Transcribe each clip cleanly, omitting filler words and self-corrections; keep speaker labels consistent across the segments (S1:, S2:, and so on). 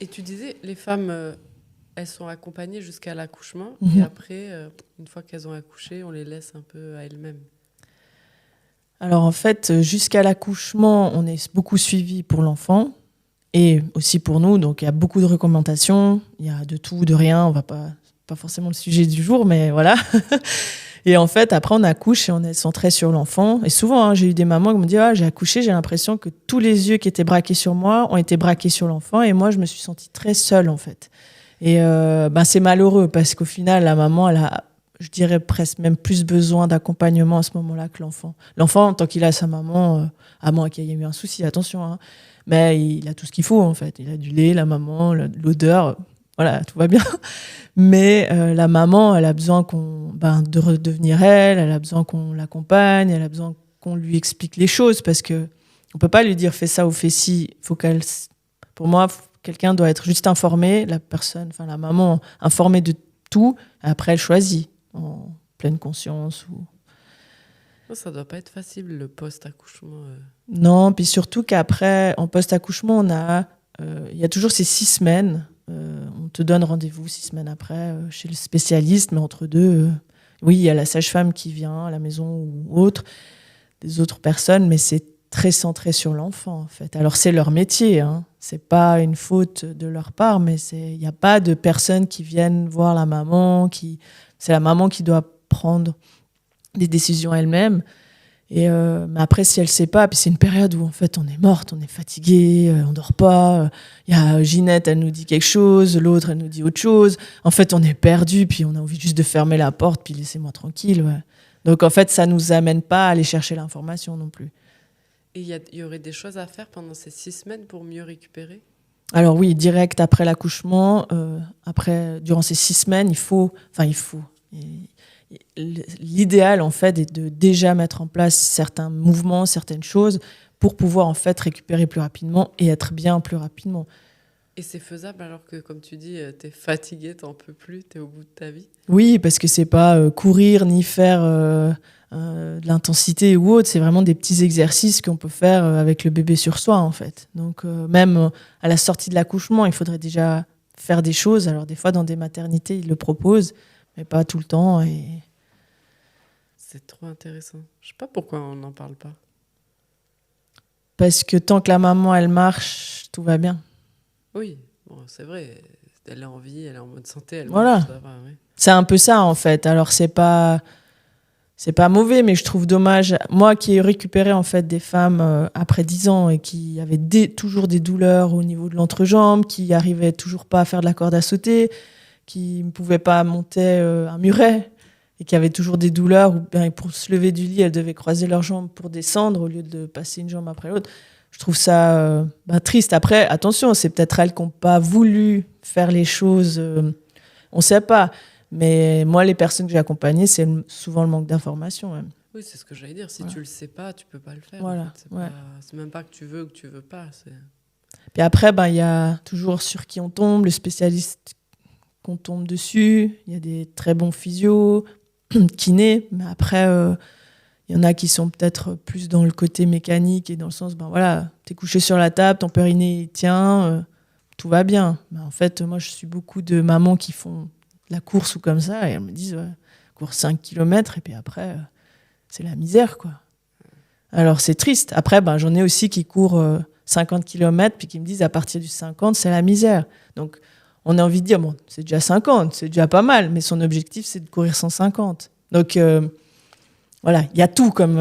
S1: Et tu disais, les femmes, elles sont accompagnées jusqu'à l'accouchement. Et
S2: Mhm.
S1: après, une fois qu'elles ont accouché, on les laisse un peu à elles-mêmes.
S2: Alors en fait, jusqu'à l'accouchement, on est beaucoup suivi pour l'enfant et aussi pour nous. Donc il y a beaucoup de recommandations, il y a de tout, de rien. On va pas forcément le sujet du jour, mais voilà. Et en fait, après on accouche et on est centré sur l'enfant. Et souvent, j'ai eu des mamans qui me disent j'ai accouché, j'ai l'impression que tous les yeux qui étaient braqués sur moi ont été braqués sur l'enfant et moi je me suis sentie très seule en fait. Et c'est malheureux parce qu'au final, la maman, elle a, je dirais, presque même plus besoin d'accompagnement à ce moment-là que l'enfant. L'enfant, tant qu'il a sa maman, à moins qu'il y ait eu un souci, attention, hein, mais il a tout ce qu'il faut, en fait. Il a du lait, la maman, l'odeur, voilà, tout va bien. Mais la maman, elle a besoin de redevenir elle a besoin qu'on l'accompagne, elle a besoin qu'on lui explique les choses parce que on peut pas lui dire fais ça ou fais ci. Faut qu'elle, pour moi, quelqu'un doit être juste informé, la personne, enfin la maman, informée de tout. Après, elle choisit en pleine conscience ou
S1: Ça doit pas être facile, le post-accouchement.
S2: non. Puis surtout qu'après, en post-accouchement, il y a toujours ces 6 semaines. On te donne rendez-vous 6 semaines après chez le spécialiste, mais entre deux, oui, il y a la sage-femme qui vient à la maison ou autre, des autres personnes, mais c'est très centré sur l'enfant en fait. Alors c'est leur métier, hein. C'est pas une faute de leur part, mais il n'y a pas de personnes qui viennent voir la maman, c'est la maman qui doit prendre des décisions elle-même. Et mais après, si elle sait pas, puis c'est une période où en fait on est morte, on est fatigué, on dort pas. Il y a Ginette, elle nous dit quelque chose, l'autre elle nous dit autre chose. En fait, on est perdu, puis on a envie juste de fermer la porte, puis laissez-moi tranquille. Ouais. Donc en fait, ça nous amène pas à aller chercher l'information non plus.
S1: Et il y aurait des choses à faire pendant ces 6 semaines pour mieux récupérer?
S2: Alors oui, direct après l'accouchement, durant ces 6 semaines, il faut. L'idéal en fait est de déjà mettre en place certains mouvements, certaines choses pour pouvoir en fait récupérer plus rapidement et être bien plus rapidement.
S1: Et c'est faisable alors que, comme tu dis, t'es fatigué, t'en peux plus, t'es au bout de ta vie?
S2: Oui, parce que c'est pas courir ni faire de l'intensité ou autre, c'est vraiment des petits exercices qu'on peut faire avec le bébé sur soi en fait. Donc même à la sortie de l'accouchement, il faudrait déjà faire des choses. Alors des fois dans des maternités, ils le proposent, mais pas tout le temps. Et
S1: C'est trop intéressant. Je sais pas pourquoi on n'en parle pas.
S2: parce que tant que la maman elle marche, tout va bien.
S1: Oui, bon, c'est vrai. Elle est en vie, elle est en bonne santé, elle marche,
S2: Voilà.
S1: ça va, oui.
S2: C'est un peu ça en fait. Alors c'est pas mauvais, mais je trouve dommage. Moi qui ai récupéré en fait des femmes après 10 ans et qui avaient toujours des douleurs au niveau de l'entrejambe, qui arrivaient toujours pas à faire de la corde à sauter, qui ne pouvaient pas monter un muret et qui avaient toujours des douleurs, ou bien pour se lever du lit, elles devaient croiser leurs jambes pour descendre au lieu de passer une jambe après l'autre. Je trouve ça triste. Après, attention, c'est peut-être elles qui n'ont pas voulu faire les choses. On ne sait pas. Mais moi, les personnes que j'ai accompagnées, c'est souvent le manque d'information. Même.
S1: Oui, c'est ce que j'allais dire. Si
S2: Voilà.
S1: tu le sais pas, tu peux pas le faire.
S2: Voilà,
S1: En fait.
S2: ouais.
S1: C'est même pas que tu veux ou que tu veux pas.
S2: Puis après, il y a toujours sur qui on tombe, le spécialiste qu'on tombe dessus. Il y a des très bons physios, kinés. Mais après, il y en a qui sont peut-être plus dans le côté mécanique et dans le sens, t'es couché sur la table, ton périnée tient, tout va bien. Mais en fait, moi, je suis beaucoup de mamans qui font la course ou comme ça et elles me disent, cours 5 km et puis après, c'est la misère, quoi. Alors, c'est triste. Après, j'en ai aussi qui courent 50 km puis qui me disent, à partir du 50, c'est la misère. Donc, on a envie de dire, bon, c'est déjà 50, c'est déjà pas mal, mais son objectif, c'est de courir 150. Donc, voilà, il y a tout comme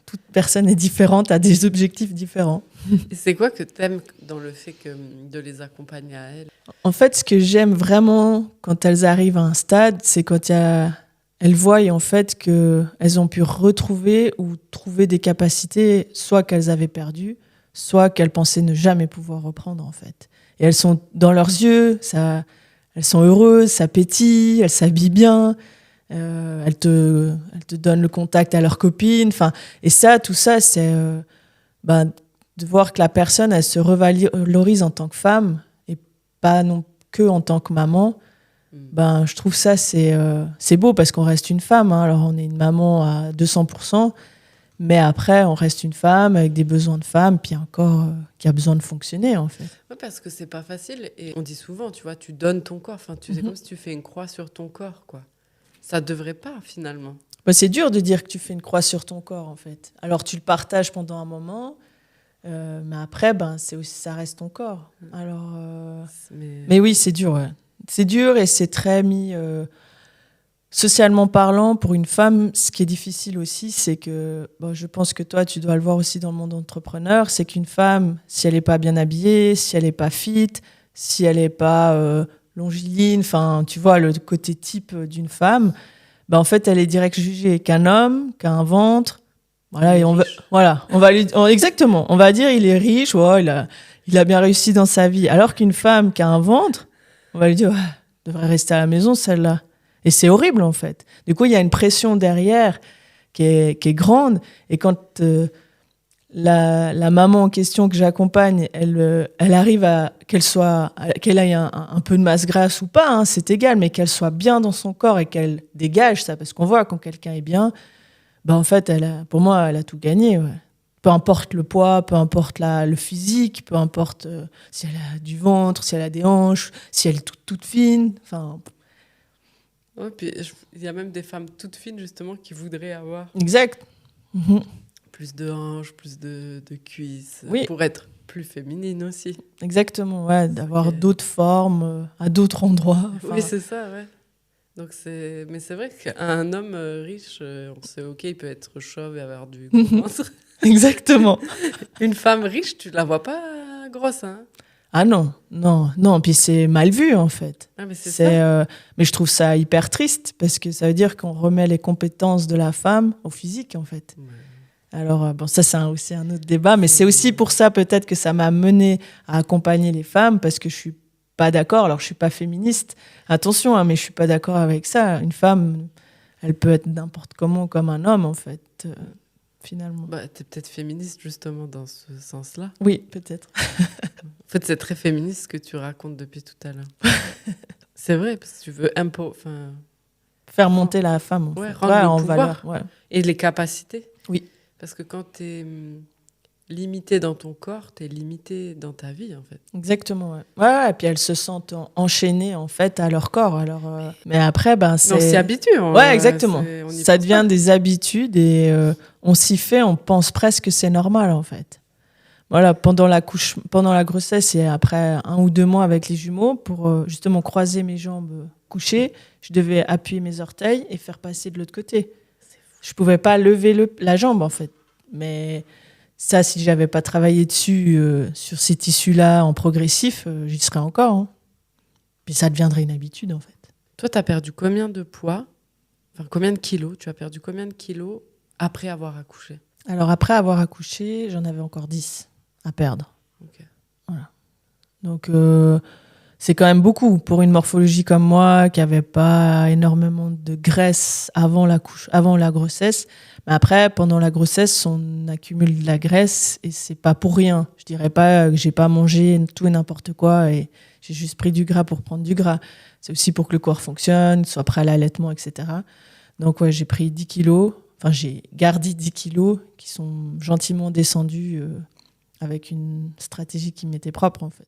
S2: toute personne est différente, a des objectifs différents.
S1: Et c'est quoi que t'aimes dans le fait de les accompagner à elles?
S2: En fait, ce que j'aime vraiment quand elles arrivent à un stade, c'est quand elles voient en fait qu'elles ont pu retrouver ou trouver des capacités, soit qu'elles avaient perdues, soit qu'elles pensaient ne jamais pouvoir reprendre en fait. Et elles sont dans leurs yeux, elles sont heureuses, ça pétille, elles s'habillent bien. Elles te donnent le contact à leurs copines. Et tout ça, c'est de voir que la personne, elle se revalorise en tant que femme et pas non que en tant que maman. Je trouve ça, c'est beau parce qu'on reste une femme. Hein. Alors, on est une maman à 200%, Mais après, on reste une femme avec des besoins de femme, puis un corps qui a besoin de fonctionner, en fait.
S1: Ouais, parce que c'est pas facile. Et on dit souvent, tu vois, tu donnes ton corps. Enfin, c'est comme si tu fais une croix sur ton corps, quoi. Ça devrait pas, finalement.
S2: Bah, c'est dur de dire que tu fais une croix sur ton corps, en fait. Alors, tu le partages pendant un moment, mais après, ça reste ton corps. Alors, mais oui, c'est dur, ouais. C'est dur et c'est très mis... socialement parlant, pour une femme, ce qui est difficile aussi, c'est que, je pense que toi, tu dois le voir aussi dans le monde entrepreneur, c'est qu'une femme, si elle n'est pas bien habillée, si elle n'est pas fit, si elle n'est pas longiligne, enfin, tu vois, le côté type d'une femme, en fait, elle est direct jugée qu'un homme, qu'un ventre. Voilà, et exactement, on va dire il est riche, ouais, il a bien réussi dans sa vie. Alors qu'une femme qui a un ventre, on va lui dire, ouais, elle devrait rester à la maison, celle-là. Et c'est horrible, en fait. Du coup, il y a une pression derrière qui est grande. Et quand la maman en question que j'accompagne, elle arrive à qu'elle ait un peu de masse grasse ou pas, hein, c'est égal, mais qu'elle soit bien dans son corps et qu'elle dégage ça, parce qu'on voit quand quelqu'un est bien, en fait, pour moi, elle a tout gagné. Ouais. Peu importe le poids, peu importe le physique, peu importe si elle a du ventre, si elle a des hanches, si elle est toute fine. Enfin.
S1: Ouais, puis il y a même des femmes toutes fines, justement, qui voudraient avoir.
S2: Exact.
S1: Plus de hanches, plus de cuisses,
S2: oui.
S1: Pour être plus féminine aussi.
S2: Exactement, ouais, d'avoir d'autres formes à d'autres endroits.
S1: Enfin... Oui, c'est ça, ouais. Donc mais c'est vrai qu'un homme riche, on sait, ok, il peut être chauve et avoir du gros ventre.
S2: Exactement.
S1: Une femme riche, tu la vois pas grosse, hein?
S2: Ah non. Puis c'est mal vu, en fait.
S1: Ah, mais c'est ça.
S2: Mais je trouve ça hyper triste, parce que ça veut dire qu'on remet les compétences de la femme au physique, en fait. Ouais. Alors, ça, c'est aussi un autre débat, mais c'est aussi pour ça, peut-être, que ça m'a menée à accompagner les femmes, parce que je suis pas d'accord. Alors, je suis pas féministe. Attention, hein, mais je suis pas d'accord avec ça. Une femme, elle peut être n'importe comment, comme un homme, en fait. Finalement.
S1: T'es peut-être féministe justement dans ce sens-là.
S2: Oui, peut-être.
S1: En fait, c'est très féministe ce que tu racontes depuis tout à l'heure. C'est vrai, parce que tu veux
S2: faire monter la femme.
S1: Ouais, rendre le pouvoir.
S2: Valeur. Ouais.
S1: Et les capacités.
S2: Oui.
S1: Parce que quand tu es limité dans ton corps, tu es limité dans ta vie, en fait.
S2: Exactement, ouais. Ouais, et puis elles se sentent enchaînées, en fait, à leur corps. Alors, mais après, c'est...
S1: On s'y habitue.
S2: Ouais, exactement. Ça devient des habitudes et on s'y fait, on pense presque que c'est normal, en fait. Voilà, pendant la grossesse et après 1 ou 2 mois avec les jumeaux, pour justement croiser mes jambes couchées, je devais appuyer mes orteils et faire passer de l'autre côté. Je pouvais pas lever la jambe, en fait. Mais... ça, si j'avais pas travaillé dessus, sur ces tissus-là en progressif, j'y serais encore. Hein. Puis ça deviendrait une habitude, en fait.
S1: Toi, tu as perdu combien de poids ? Enfin, combien de kilos ? Tu as perdu combien de kilos après avoir accouché ?
S2: Alors, après avoir accouché, j'en avais encore 10 à perdre.
S1: Okay.
S2: Voilà. Donc, c'est quand même beaucoup pour une morphologie comme moi, qui n'avait pas énormément de graisse avant la grossesse. Mais après, pendant la grossesse, on accumule de la graisse et c'est pas pour rien. Je dirais pas que j'ai pas mangé tout et n'importe quoi et j'ai juste pris du gras pour prendre du gras. C'est aussi pour que le corps fonctionne, soit prêt à l'allaitement, etc. Donc ouais, j'ai pris 10 kilos. Enfin, j'ai gardé 10 kilos qui sont gentiment descendus avec une stratégie qui m'était propre, en fait.